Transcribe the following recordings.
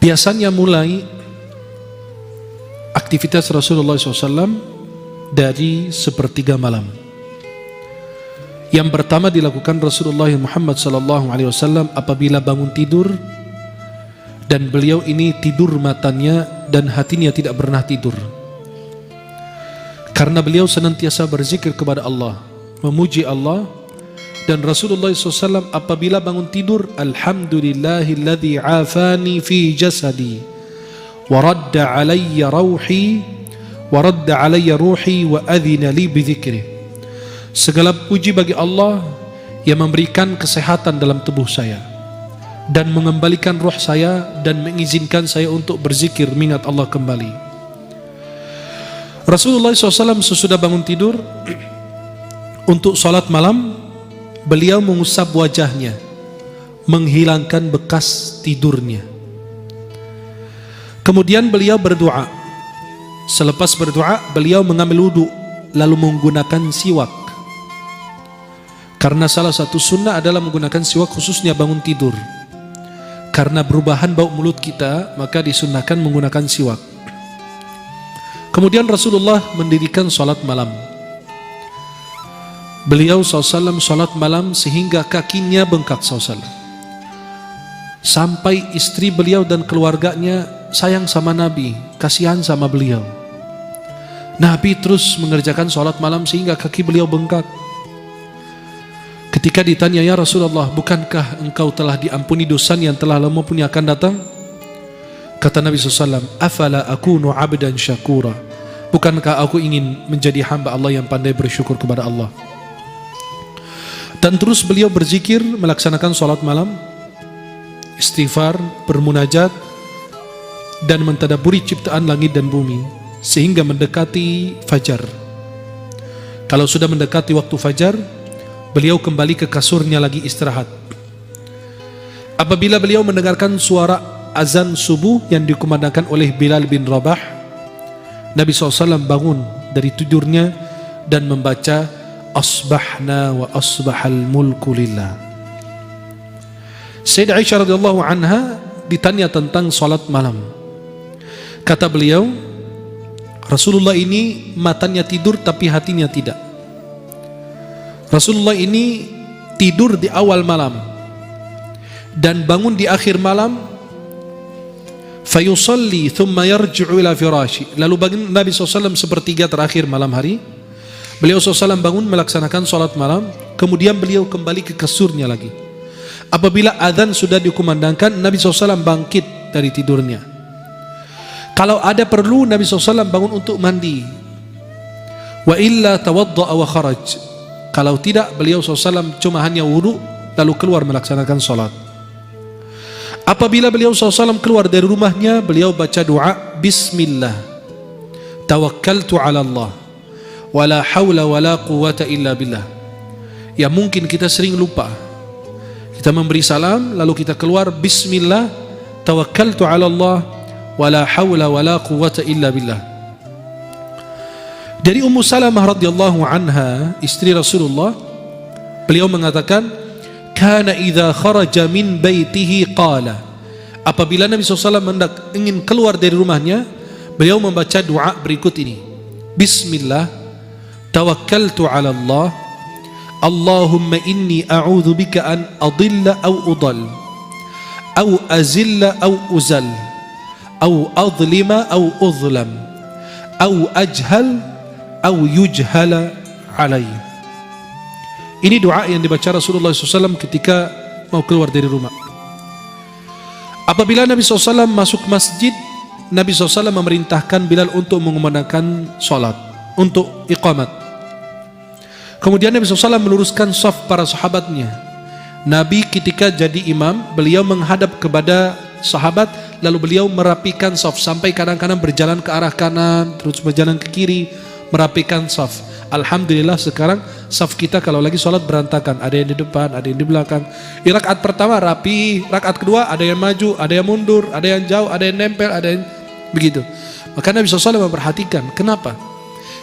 Biasanya mulai aktivitas Rasulullah SAW dari sepertiga malam. Yang pertama dilakukan Rasulullah Muhammad SAW apabila bangun tidur, dan beliau ini tidur matanya dan hatinya tidak pernah tidur, karena beliau senantiasa berzikir kepada Allah, memuji Allah. Dan Rasulullah SAW apabila bangun tidur, Alhamdulillahilladzi afani fi jasadi wa radda alayya ruhi wa adhina li bidzikri. Segala puji bagi Allah yang memberikan kesehatan dalam tubuh saya dan mengembalikan ruh saya dan mengizinkan saya untuk berzikir mengingat Allah kembali. Rasulullah SAW sesudah bangun tidur untuk salat malam, beliau mengusap wajahnya, menghilangkan bekas tidurnya. Kemudian beliau berdoa. Selepas berdoa, beliau mengambil wudu lalu menggunakan siwak. Karena salah satu sunnah adalah menggunakan siwak khususnya bangun tidur. Karena perubahan bau mulut kita, maka disunnahkan menggunakan siwak. Kemudian Rasulullah mendirikan salat malam. Beliau SAW salat malam sehingga kakinya bengkak SAW. Sampai istri beliau dan keluarganya sayang sama Nabi, kasihan sama beliau. Nabi terus mengerjakan salat malam sehingga kaki beliau bengkak. Ketika ditanya, ya Rasulullah, bukankah engkau telah diampuni dosa yang telah lama punya akan datang? Kata Nabi SAW, afala akunu abdan syakura. Bukankah aku ingin menjadi hamba Allah yang pandai bersyukur kepada Allah? Dan terus beliau berzikir, melaksanakan salat malam, istighfar, bermunajat, dan mentadaburi ciptaan langit dan bumi sehingga mendekati fajar. Kalau sudah mendekati waktu fajar, beliau kembali ke kasurnya lagi istirahat. Apabila beliau mendengarkan suara azan subuh yang dikumandangkan oleh Bilal bin Rabah, Nabi SAW bangun dari tidurnya dan membaca Asbahna wa asbahal mulku lillah. Sayyidah Aisyah radhiyallahu anha ditanya tentang salat malam. Kata beliau, Rasulullah ini matanya tidur tapi hatinya tidak. Rasulullah ini tidur di awal malam dan bangun di akhir malam, fayusalli thumma yarji'u ila firashi. Lalu bangun Nabi SAW sepertiga terakhir malam hari. Beliau SAW bangun melaksanakan salat malam, kemudian beliau kembali ke kasurnya lagi. Apabila azan sudah dikumandangkan, Nabi SAW bangkit dari tidurnya. Kalau ada perlu, Nabi SAW bangun untuk mandi. Wa illa tawadda'a wa kharaj. Kalau tidak, beliau SAW cuma hanya wudu lalu keluar melaksanakan salat. Apabila beliau SAW keluar dari rumahnya, beliau baca doa, Bismillah, tawakkaltu ala Allah, wala hawla wala quwata illa billah. Ya mungkin kita sering lupa. Kita memberi salam lalu kita keluar, Bismillah, tawakkaltu ala Allah, wala hawla wala quwata illa billah. Dari Ummu Salamah radhiyallahu anha, istri Rasulullah, beliau mengatakan, kana idza kharaja min baitihi qala. Apabila Nabi SAW ingin keluar dari rumahnya, beliau membaca doa berikut ini. Bismillah, tawakkaltu ala Allah, Allahumma inni a'udzu bika an adilla aw udall, aw azilla aw uzal, aw adlima aw uzlam, aw ajhal aw yujhala alai. Ini doa yang dibaca Rasulullah SAW ketika mau keluar dari rumah. Apabila Nabi SAW masuk masjid, Nabi SAW memerintahkan Bilal untuk mengumandangkan salat, untuk iqamat. Kemudian Nabi SAW meluruskan saf para sahabatnya. Nabi ketika jadi imam, beliau menghadap kepada sahabat, lalu beliau merapikan saf sampai kadang-kadang berjalan ke arah kanan, terus berjalan ke kiri, merapikan saf. Alhamdulillah sekarang saf kita kalau lagi sholat berantakan, ada yang di depan, ada yang di belakang. Di rakaat pertama rapi, rakaat kedua ada yang maju, ada yang mundur, ada yang jauh, ada yang nempel, ada yang begitu. Maka Nabi SAW memperhatikan. Kenapa?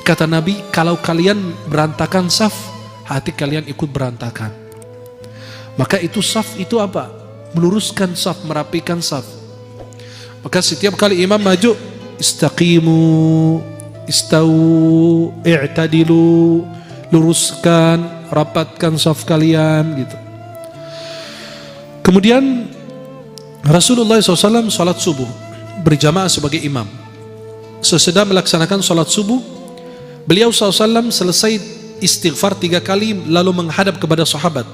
Kata Nabi, kalau kalian berantakan saf, hati kalian ikut berantakan. Maka itu saf itu apa? Meluruskan saf, merapikan saf. Maka setiap kali imam maju, istaqimu, istau, i'tadilu, luruskan, rapatkan saf kalian gitu. Kemudian Rasulullah SAW salat subuh berjamaah sebagai imam. Sesudah melaksanakan salat subuh, beliau SAW selesai istighfar 3 kali lalu menghadap kepada sahabat.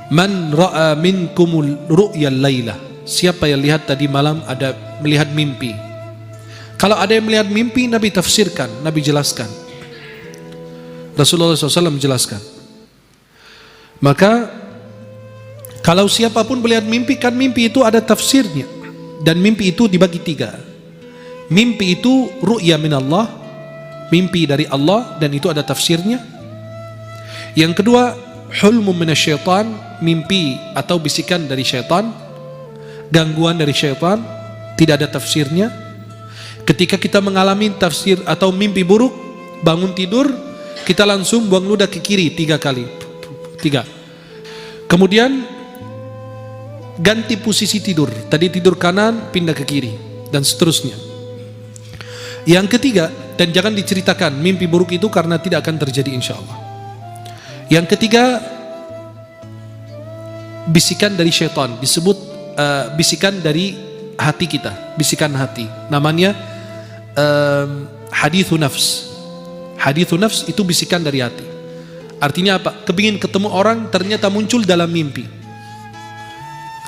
Man ra'a minkumul ru'yal lailah. Siapa yang lihat tadi malam ada melihat mimpi. Kalau ada yang melihat mimpi, Nabi tafsirkan, Nabi jelaskan. Rasulullah SAW menjelaskan. Maka kalau siapapun melihat mimpi, kan mimpi itu ada tafsirnya. Dan mimpi itu dibagi 3. Mimpi itu ru'ya minallah, mimpi dari Allah, dan itu ada tafsirnya. Yang kedua, hulmu minasyaitan, mimpi atau bisikan dari syaitan, gangguan dari syaitan, tidak ada tafsirnya. Ketika kita mengalami tafsir atau mimpi buruk, bangun tidur, kita langsung buang ludah ke kiri 3 kali. 3. Kemudian ganti posisi tidur. Tadi tidur kanan, pindah ke kiri, dan seterusnya. Yang ketiga, dan jangan diceritakan mimpi buruk itu karena tidak akan terjadi insya Allah. Yang ketiga, bisikan dari syaitan, disebut bisikan dari hati kita, bisikan hati. Namanya hadithu nafs. Hadithu nafs itu bisikan dari hati. Artinya apa? Kepingin ketemu orang, ternyata muncul dalam mimpi.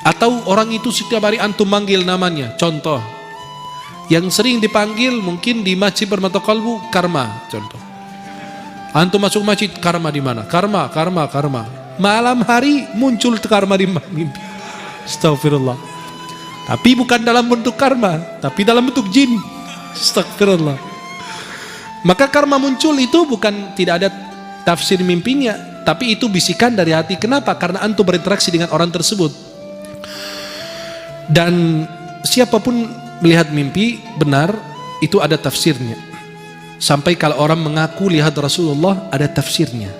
Atau orang itu setiap hari antum manggil namanya. Contoh, yang sering dipanggil mungkin di masjid Permata Kalbu, Karma. Contoh, antum masuk masjid, Karma di mana? Karma, Karma, Karma. Malam hari muncul Karma di mimpi. Astagfirullah. Tapi bukan dalam bentuk karma, tapi dalam bentuk jin. Astagfirullah. Maka karma muncul itu bukan tidak ada tafsir mimpinya, tapi itu bisikan dari hati. Kenapa? Karena antum berinteraksi dengan orang tersebut. Dan siapapun melihat mimpi benar, itu ada tafsirnya. Sampai kalau orang mengaku lihat Rasulullah, ada tafsirnya.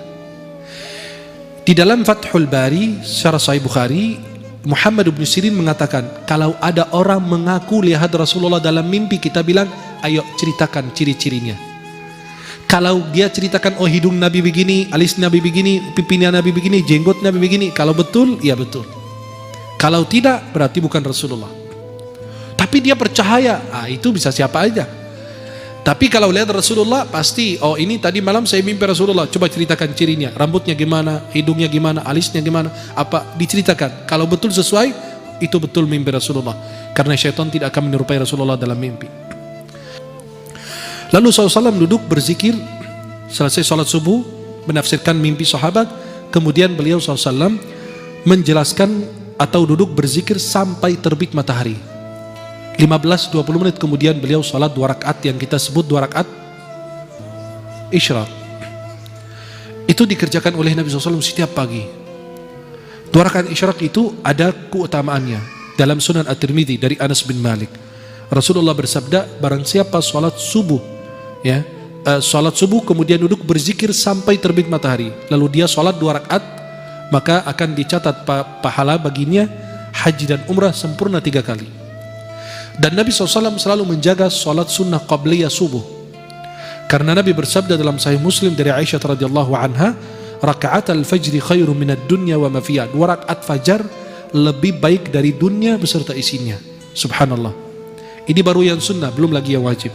Di dalam Fathul Bari, syarah Sahih Bukhari, Muhammad bin Sirin mengatakan, kalau ada orang mengaku lihat Rasulullah dalam mimpi, kita bilang, ayo ceritakan ciri-cirinya. Kalau dia ceritakan, oh hidung Nabi begini, alis Nabi begini, pipinya Nabi begini, jenggot Nabi begini, kalau betul, ya betul. Kalau tidak, berarti bukan Rasulullah. Tapi dia percaya, itu bisa siapa aja. Tapi kalau lihat Rasulullah, pasti, oh ini tadi malam saya mimpi Rasulullah, coba ceritakan cirinya, rambutnya gimana, hidungnya gimana, alisnya gimana, apa, diceritakan. Kalau betul sesuai, itu betul mimpi Rasulullah. Karena syaitan tidak akan menyerupai Rasulullah dalam mimpi. Lalu SAW duduk berzikir, selesai sholat subuh, menafsirkan mimpi sahabat, kemudian beliau SAW menjelaskan atau duduk berzikir sampai terbit matahari. 15-20 menit kemudian beliau salat 2 rakaat yang kita sebut 2 rakaat isyraq. Itu dikerjakan oleh Nabi SAW setiap pagi. 2 rakaat isyraq itu ada keutamaannya. Dalam Sunan At-Tirmidzi dari Anas bin Malik, Rasulullah bersabda, barang siapa salat subuh, ya, salat subuh kemudian duduk berzikir sampai terbit matahari, lalu dia salat 2 rakaat, maka akan dicatat pahala baginya haji dan umrah sempurna 3 kali. Dan Nabi SAW selalu menjaga salat sunnah qabliyah subuh. Karena Nabi bersabda dalam Sahih Muslim dari Aisyah radhiyallahu anha, rakaat al-fajri khairu minad dunya wa ma fiha. 2 rakaat fajar lebih baik dari dunia beserta isinya. Subhanallah. Ini baru yang sunnah, belum lagi yang wajib.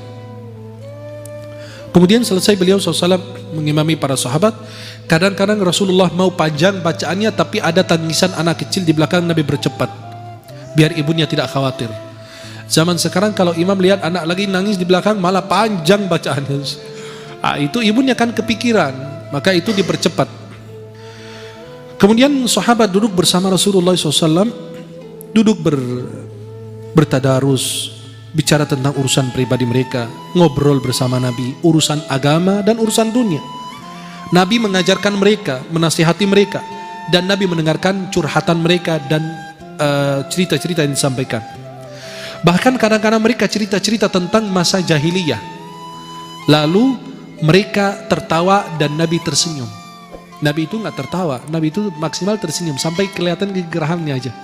Kemudian selesai beliau SAW mengimami para sahabat. Kadang-kadang Rasulullah mau panjang bacaannya, tapi ada tangisan anak kecil di belakang, Nabi bercepat biar ibunya tidak khawatir. Zaman sekarang kalau imam lihat anak lagi nangis di belakang, malah panjang bacaannya. Itu ibunya kan kepikiran, maka itu dipercepat. Kemudian sahabat duduk bersama Rasulullah SAW, duduk bertadarus, bicara tentang urusan pribadi mereka, ngobrol bersama Nabi, urusan agama dan urusan dunia. Nabi mengajarkan mereka, menasihati mereka, dan Nabi mendengarkan curhatan mereka dan cerita-cerita yang disampaikan. Bahkan kadang-kadang mereka cerita-cerita tentang masa jahiliyah. Lalu mereka tertawa dan Nabi tersenyum. Nabi itu nggak tertawa, Nabi itu maksimal tersenyum sampai kelihatan gegerahannya aja.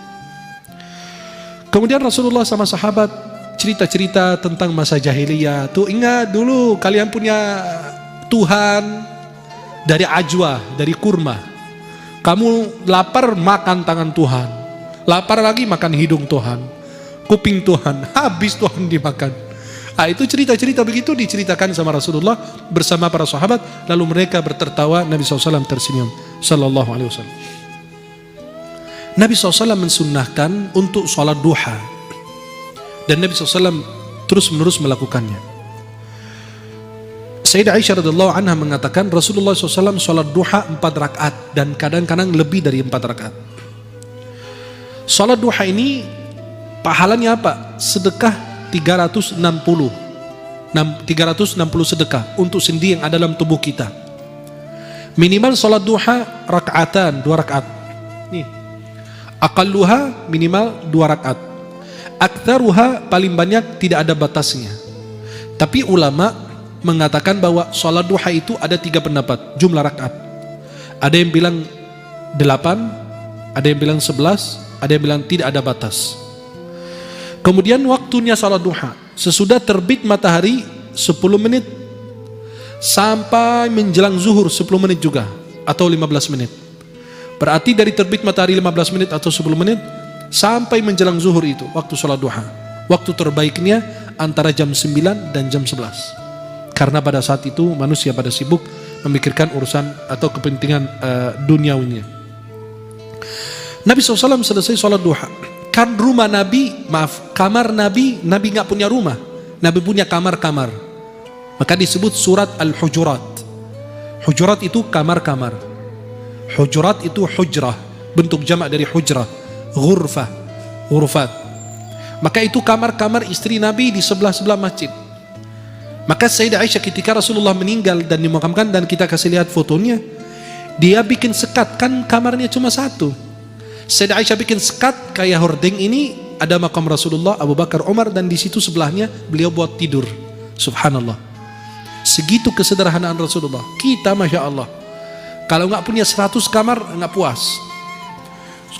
Kemudian Rasulullah sama sahabat cerita-cerita tentang masa jahiliyah. Tuh ingat dulu kalian punya Tuhan dari ajwa, dari kurma. Kamu lapar makan tangan Tuhan, lapar lagi makan hidung Tuhan, kuping Tuhan, habis Tuhan dimakan. Itu cerita-cerita begitu diceritakan sama Rasulullah bersama para sahabat, lalu mereka bertertawa, Nabi SAW tersenyum sallallahu alaihi wasallam. Nabi SAW mensunnahkan untuk sholat duha, dan Nabi SAW terus-menerus melakukannya. Sayyidah Aisyah radhiyallahu anha mengatakan Rasulullah SAW sholat duha 4 rakaat dan kadang-kadang lebih dari 4 rakaat. Sholat duha ini pahalanya apa? Sedekah 360 sedekah untuk sendi yang ada dalam tubuh kita. Minimal sholat duha rakaatan, 2 rakaat. Nih, aqalluha minimal 2 rakaat. Aktsaruha paling banyak tidak ada batasnya. Tapi ulama mengatakan bahwa sholat duha itu ada 3 pendapat jumlah rakaat. Ada yang bilang 8, ada yang bilang 11, ada yang bilang tidak ada batas. Kemudian waktunya salat duha sesudah terbit matahari 10 menit sampai menjelang zuhur 10 menit juga atau 15 menit. Berarti dari terbit matahari 15 menit atau 10 menit sampai menjelang zuhur itu waktu salat duha. Waktu terbaiknya antara jam 9 dan jam 11. Karena pada saat itu manusia pada sibuk memikirkan urusan atau kepentingan duniawinya. Nabi SAW selesai salat duha. Kan rumah Nabi, kamar Nabi nggak punya rumah, Nabi punya kamar-kamar. Maka disebut surat Al-Hujurat. Hujurat itu kamar-kamar. Hujurat itu hujrah, bentuk jamak dari hujrah, ghurfah, ghurfat. Maka itu kamar-kamar istri Nabi di sebelah-sebelah masjid. Maka Sayyidah Aisyah ketika Rasulullah meninggal dan dimakamkan, dan kita kasih lihat fotonya, dia bikin sekat, kan kamarnya cuma 1. Sayyidah Aisyah bikin sekat kayak hordeng ini, ada makam Rasulullah, Abu Bakar, Umar, dan di situ sebelahnya beliau buat tidur. Subhanallah. Segitu kesederhanaan Rasulullah. Kita Masya Allah, kalau nggak punya 100 kamar nggak puas.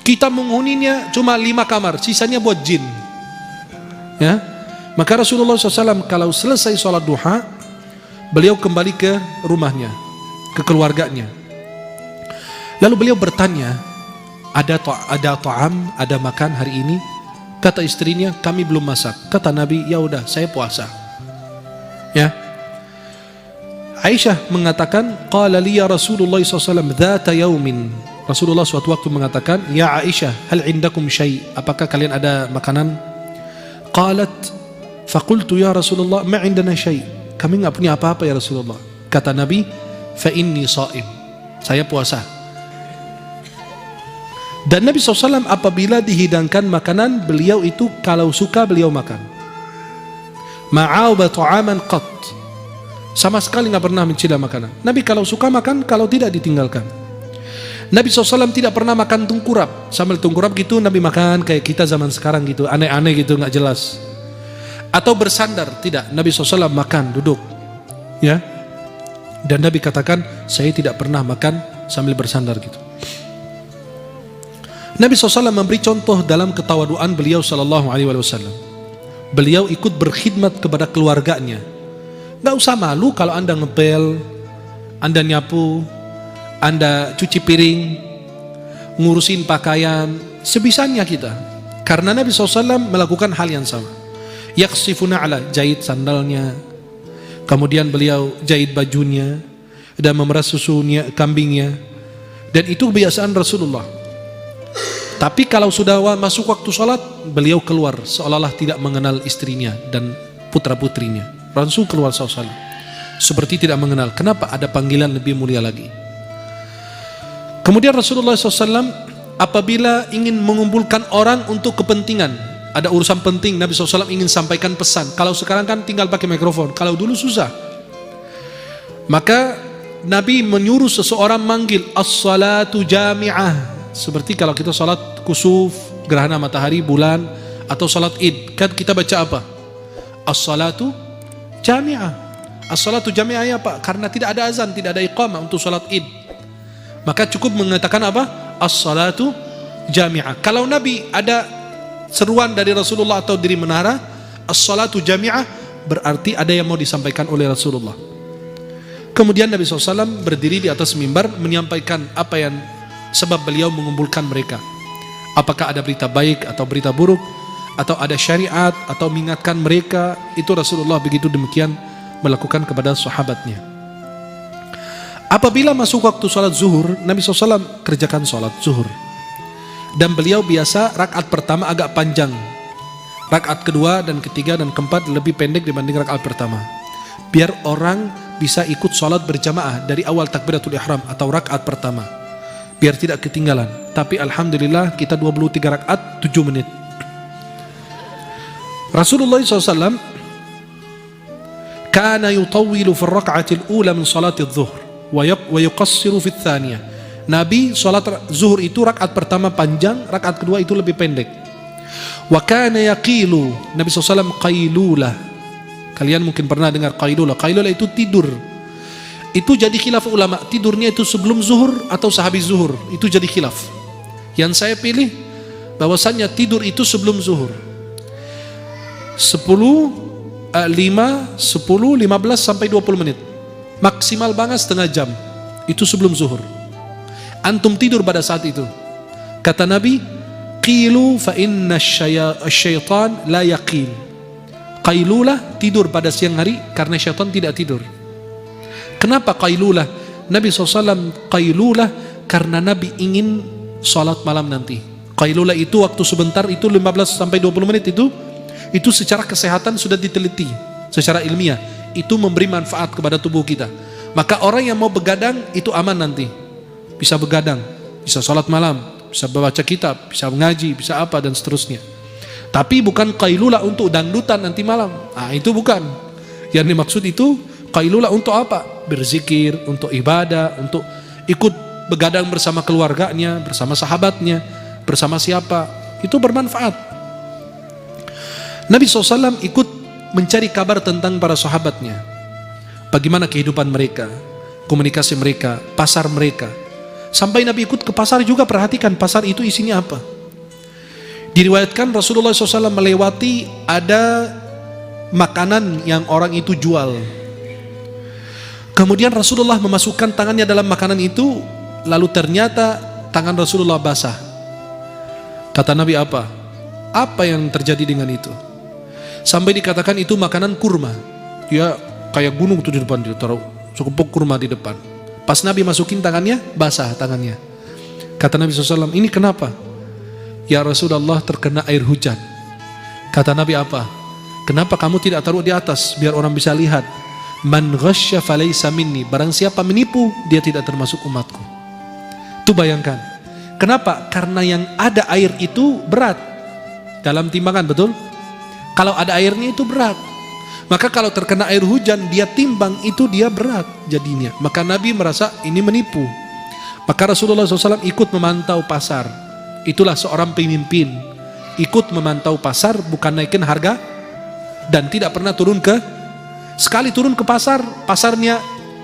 Kita menghuninya cuma 5 kamar, sisanya buat jin. Ya, maka Rasulullah SAW kalau selesai sholat duha, beliau kembali ke rumahnya, ke keluarganya. Lalu beliau bertanya, ada ta'am, ada makan hari ini? Kata istrinya, kami belum masak. Kata Nabi, ya udah, saya puasa. Ya. Aisyah mengatakan, qala li ya Rasulullah SAW dzata yaumin. Rasulullah suatu waktu mengatakan, ya Aisyah, hal indakum syai'? Apakah kalian ada makanan? Qalat, faqultu ya Rasulullah, ma indana syai'. Kami enggak punya apa-apa ya Rasulullah. Kata Nabi, fa inni sha'im. Saya puasa. Dan Nabi SAW apabila dihidangkan makanan, beliau itu kalau suka beliau makan. Ma'auba ta'aman qat. Sama sekali nggak pernah mencela makanan. Nabi kalau suka makan, kalau tidak ditinggalkan. Nabi SAW tidak pernah makan tungkurap. Sambil tungkurap gitu Nabi makan kayak kita zaman sekarang gitu, aneh-aneh gitu, nggak jelas. Atau bersandar, tidak. Nabi SAW makan, duduk. Ya. Dan Nabi katakan, saya tidak pernah makan sambil bersandar gitu. Nabi SAW memberi contoh dalam ketawaduan beliau SAW. Beliau ikut berkhidmat kepada keluarganya. Gak usah malu kalau Anda ngepel, Anda nyapu, Anda cuci piring, ngurusin pakaian, sebisanya kita. Karena Nabi SAW melakukan hal yang sama. Yaksifuna ala, jahit sandalnya, kemudian beliau jahit bajunya, dan memerah susunya, kambingnya. Dan itu kebiasaan Rasulullah. Tapi kalau sudah masuk waktu sholat, beliau keluar seolah-olah tidak mengenal istrinya dan putra-putrinya. Langsung keluar sholat, seperti tidak mengenal. Kenapa? Ada panggilan lebih mulia lagi. Kemudian Rasulullah SAW apabila ingin mengumpulkan orang untuk kepentingan, ada urusan penting, Nabi SAW ingin sampaikan pesan. Kalau sekarang kan tinggal pakai mikrofon, kalau dulu susah. Maka Nabi menyuruh seseorang manggil as-salatu jami'ah. Seperti kalau kita salat kusuf, gerhana matahari, bulan, atau salat id, kan kita baca apa? As-salatu jami'ah. As-salatu jami'ah apa? Karena tidak ada azan, tidak ada iqamah untuk salat id. Maka cukup mengatakan apa? As-salatu jami'ah. Kalau Nabi ada seruan dari Rasulullah atau dari menara, as-salatu jami'ah, berarti ada yang mau disampaikan oleh Rasulullah. Kemudian Nabi SAW berdiri di atas mimbar menyampaikan apa yang sebab beliau mengumpulkan mereka. Apakah ada berita baik atau berita buruk, atau ada syariat, atau mengingatkan mereka. Itu Rasulullah begitu demikian melakukan kepada sahabatnya. Apabila masuk waktu sholat zuhur, Nabi SAW kerjakan sholat zuhur. Dan beliau biasa rakaat pertama agak panjang, rakaat kedua dan ketiga dan keempat lebih pendek dibanding rakaat pertama, biar orang bisa ikut sholat berjamaah dari awal takbiratul ihram atau rakaat pertama, biar tidak ketinggalan. Tapi alhamdulillah kita 23 rakaat 7 menit. Rasulullah SAW kana yutawwilu fi ar-rak'ati al-ula min salati adh-dhuhr wa yuqassiru fi ats-tsaniyah. Nabi salat zuhur itu rakaat pertama panjang, rakaat kedua itu lebih pendek. Wa kana yaqilu, Nabi SAW qailulah. Kalian mungkin pernah dengar qailulah. Qailulah itu tidur. Itu jadi khilaf ulama, tidurnya itu sebelum zuhur atau sehabis zuhur. Itu jadi khilaf. Yang saya pilih bahwasannya tidur itu sebelum zuhur. 10, 5, 10, 15 sampai 20 menit. Maksimal banget setengah jam. Itu sebelum zuhur. Antum tidur pada saat itu. Kata Nabi, qilu fa inna syaitan la yaqil. Qailulah, tidur pada siang hari karena syaitan tidak tidur. Kenapa qailulah? Nabi SAW qailulah karena Nabi ingin sholat malam nanti. Qailulah itu waktu sebentar, itu 15 sampai 20 menit itu secara kesehatan sudah diteliti secara ilmiah. Itu memberi manfaat kepada tubuh kita. Maka orang yang mau begadang itu aman nanti. Bisa begadang, bisa sholat malam, bisa membaca kitab, bisa mengaji, bisa apa dan seterusnya. Tapi bukan qailulah untuk dangdutan nanti malam. Itu bukan. Yang dimaksud itu qailulah untuk apa? Berzikir, untuk ibadah, untuk ikut begadang bersama keluarganya, bersama sahabatnya, bersama siapa. Itu bermanfaat. Nabi SAW ikut mencari kabar tentang para sahabatnya. Bagaimana kehidupan mereka, komunikasi mereka, pasar mereka. Sampai Nabi ikut ke pasar juga, perhatikan pasar itu isinya apa. Diriwayatkan Rasulullah SAW melewati ada makanan yang orang itu jual. Kemudian Rasulullah memasukkan tangannya dalam makanan itu, lalu ternyata tangan Rasulullah basah. Kata Nabi, apa? Apa yang terjadi dengan itu? Sampai dikatakan itu makanan kurma. Dia kayak gunung tuh di depan, dia taruh sekepuk kurma di depan. Pas Nabi masukin tangannya, basah tangannya. Kata Nabi SAW, ini kenapa? Ya Rasulullah, terkena air hujan. Kata Nabi, apa? Kenapa kamu tidak taruh di atas biar orang bisa lihat? Man ghasya falaysa minni. Barang siapa menipu, dia tidak termasuk umatku. Tuh bayangkan. Kenapa? Karena yang ada air itu berat dalam timbangan, betul? Kalau ada airnya itu berat. Maka kalau terkena air hujan, dia timbang itu dia berat jadinya. Maka Nabi merasa ini menipu. Maka Rasulullah SAW ikut memantau pasar. Itulah seorang pemimpin. Ikut memantau pasar, bukan naikin harga. Dan tidak pernah turun sekali turun ke pasar, pasarnya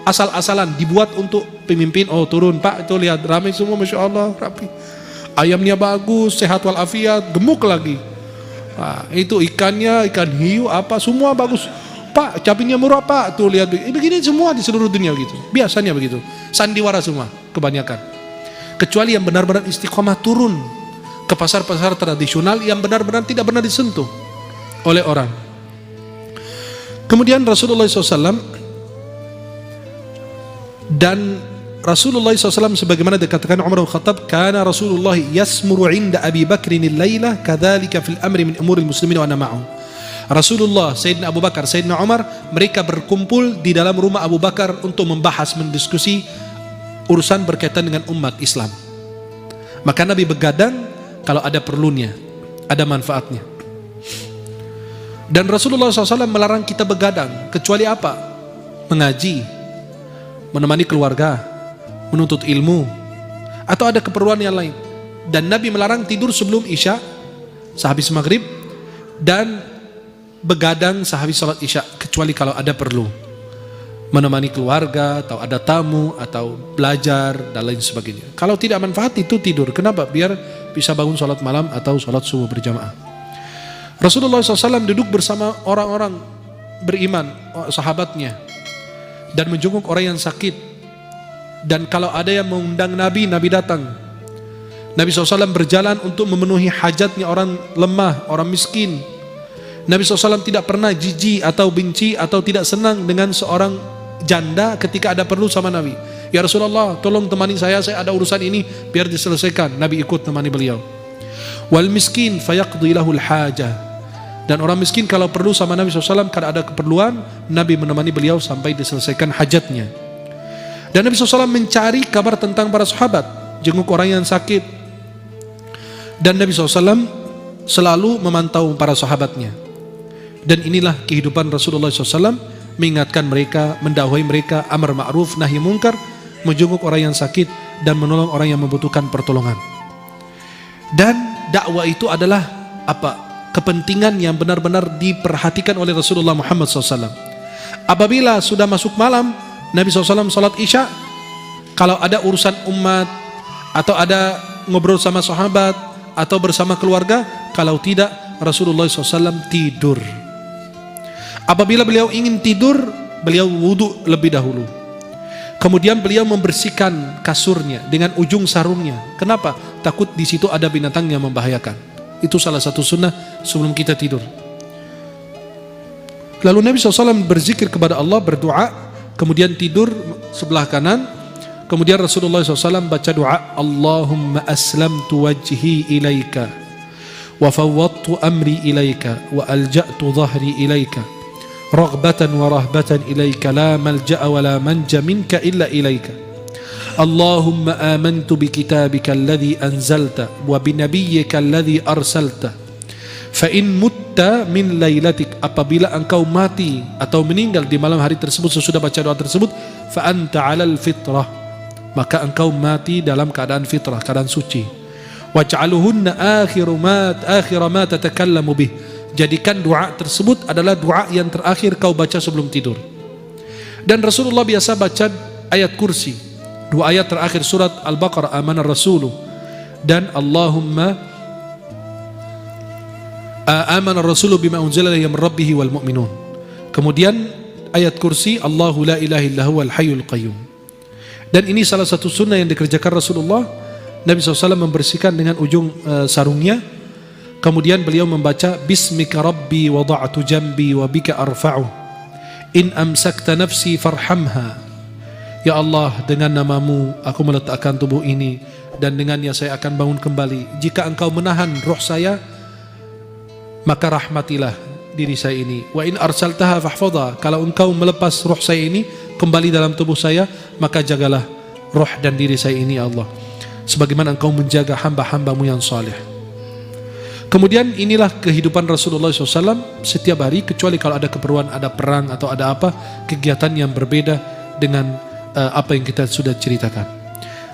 asal-asalan, dibuat untuk pemimpin. Oh turun Pak, itu lihat ramai semua, Masya Allah, rapi. Ayamnya bagus, sehat walafiat, gemuk lagi. Itu ikannya, ikan hiu, apa semua bagus. Pak, cabainya murah Pak, tuh lihat. Begini semua di seluruh dunia begitu. Biasanya begitu. Sandiwara semua, kebanyakan. Kecuali yang benar-benar istiqomah turun ke pasar-pasar tradisional yang benar-benar tidak pernah disentuh oleh orang. Kemudian Rasulullah SAW dan Rasulullah SAW sebagaimana dikatakan Umar bin Khattab, kana Rasulullah yasmuru inda Abi Bakrin al-laila kadzalika fil amri min umuril muslimin wa ana ma'ahum. Rasulullah, Sayyidina Abu Bakar, Sayyidina Umar, mereka berkumpul di dalam rumah Abu Bakar untuk membahas, mendiskusi urusan berkaitan dengan umat Islam. Maka Nabi begadang kalau ada perlunya, ada manfaatnya. Dan Rasulullah SAW melarang kita begadang kecuali apa? Mengaji, menemani keluarga, menuntut ilmu, atau ada keperluan yang lain. Dan Nabi melarang tidur sebelum Isya, sehabis maghrib, dan begadang sehabis salat Isya, kecuali kalau ada perlu, menemani keluarga, atau ada tamu, atau belajar, dan lain sebagainya. Kalau tidak manfaat itu tidur. Kenapa? Biar bisa bangun salat malam atau salat subuh berjamaah. Rasulullah SAW duduk bersama orang-orang beriman, sahabatnya, dan menjenguk orang yang sakit. Dan kalau ada yang mengundang Nabi, Nabi datang. Nabi SAW berjalan untuk memenuhi hajatnya orang lemah, orang miskin. Nabi SAW tidak pernah jijik atau benci atau tidak senang dengan seorang janda ketika ada perlu sama Nabi. Ya Rasulullah, tolong temani saya ada urusan ini, biar diselesaikan. Nabi ikut temani beliau. Wal miskin fayaqdi lahul hajah. Dan orang miskin kalau perlu sama Nabi SAW, kalau ada keperluan, Nabi menemani beliau sampai diselesaikan hajatnya. Dan Nabi SAW mencari kabar tentang para sahabat, jenguk orang yang sakit. Dan Nabi SAW selalu memantau para sahabatnya. Dan inilah kehidupan Rasulullah SAW, mengingatkan mereka, mendakwai mereka, amar ma'ruf, nahi munkar, menjenguk orang yang sakit, dan menolong orang yang membutuhkan pertolongan. Dan dakwah itu adalah apa? Kepentingan yang benar-benar diperhatikan oleh Rasulullah Muhammad SAW. Apabila sudah masuk malam, Nabi SAW salat isya, kalau ada urusan umat, atau ada ngobrol sama sahabat, atau bersama keluarga, kalau tidak, Rasulullah SAW tidur. Apabila beliau ingin tidur, beliau wudhu lebih dahulu. Kemudian beliau membersihkan kasurnya dengan ujung sarungnya. Kenapa? Takut di situ ada binatang yang membahayakan. Itu salah satu sunnah sebelum kita tidur. Lalu Nabi SAW berzikir kepada Allah, berdoa, kemudian tidur sebelah kanan. Kemudian Rasulullah SAW baca doa, Allahumma aslamtu wajhi ilaika, wa fawwadtu amri ilaika, wa alja'tu dhahri ilaika, raghbatan wa rahbatan ilaika, la malja'a wa la manja minka illa ilaika. Allahumma amantu bi kitabika alladhi anzalta wa bi nabiyyika alladhi arsalta fa in mutta min lailatik, apabila engkau mati atau meninggal di malam hari tersebut sesudah baca doa tersebut, fa anta 'alal fitrah, maka engkau mati dalam keadaan fitrah, keadaan suci. Waj'aluhunna akhir ma tatakallamu bih, jadikan doa tersebut adalah doa yang terakhir kau baca sebelum tidur. Dan Rasulullah biasa baca ayat kursi, dua ayat terakhir surat Al-Baqarah, amanar rasulu, dan Allahumma amanar rasulu bima unzila ilayhi min rabbih wal mu'minun. Kemudian ayat kursi, Allahu la ilaha illa huwal hayyul qayyum. Dan ini salah satu sunnah yang dikerjakan Rasulullah. Nabi SAW membersihkan dengan ujung sarungnya. Kemudian beliau membaca, Bismika rabbi wada'tu jambi wa bika arfa'u, in amsakta nafsi farhamha. Ya Allah, dengan namamu aku meletakkan tubuh ini, dan dengannya saya akan bangun kembali. Jika engkau menahan roh saya, maka rahmatilah diri saya ini. Wa in arsaltaha fahfadha, kalau engkau melepas roh saya ini kembali dalam tubuh saya, maka jagalah roh dan diri saya ini ya Allah, sebagaimana engkau menjaga hamba-hambamu yang saleh. Kemudian inilah kehidupan Rasulullah SAW setiap hari, kecuali kalau ada keperluan, ada perang atau ada apa, kegiatan yang berbeda dengan apa yang kita sudah ceritakan.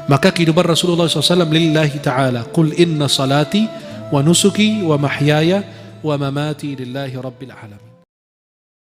Maka kehidupan Rasulullah SAW lillahi ta'ala, qul inna salati wa nusuki wa mahyaya wa mamati lillahi rabbil alamin.